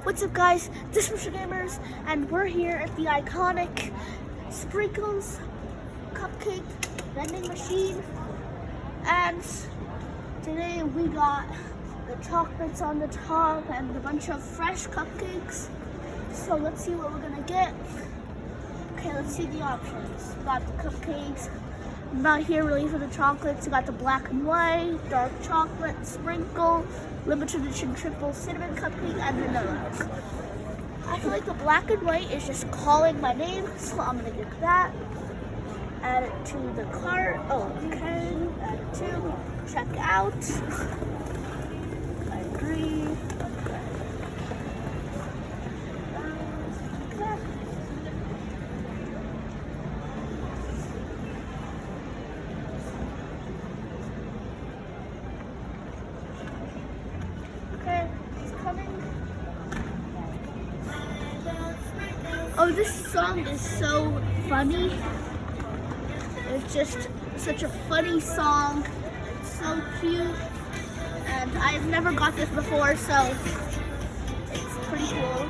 What's up guys, this is Mr.gamerz and we're here at the iconic Sprinkles Cupcake vending machine, and today we got the chocolates on the top and a bunch of fresh cupcakes. So let's see what we're gonna get. Okay, let's see the options. We got the cupcakes. I'm not here really for the chocolates. We got the black and white, dark chocolate, sprinkle, limited edition triple cinnamon cupcake, and vanilla. I feel like the black and white is just calling my name, so I'm gonna get that. Add it to the cart. Oh, okay. Add it to check out. I agree. Okay. Oh, this song is so funny. It's just such a funny song. It's so cute. And I've never got this before, so it's pretty cool.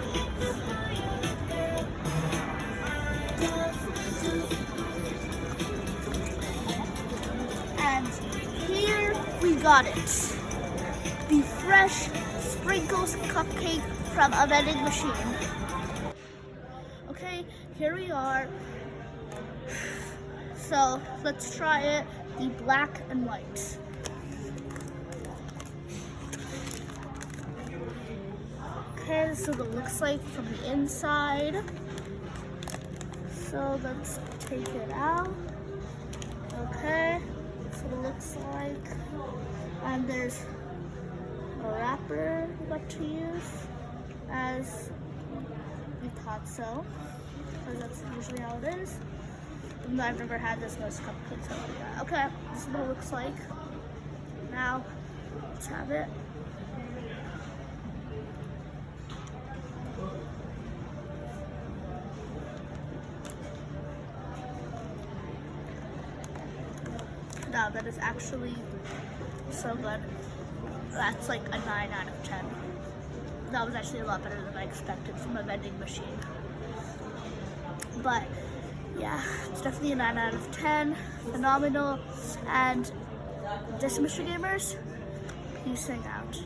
And here we got it. The fresh Sprinkles cupcake from a vending machine. Okay, here we are. So let's try it, the black and white. Okay, this is what it looks like from the inside. So let's take it out. Okay, that's what it looks like. And there's a wrapper we got to use, as we thought so, because that's usually how it is. Even though I've never had this most cupcakes like that. Okay, this is what it looks like. Now, let's have it. Now, that is actually so good. That's like a 9 out of 10. That was actually a lot better than I expected from a vending machine. But yeah, it's definitely a 9 out of 10. Phenomenal. And this is Mr.gamerz. Peace out.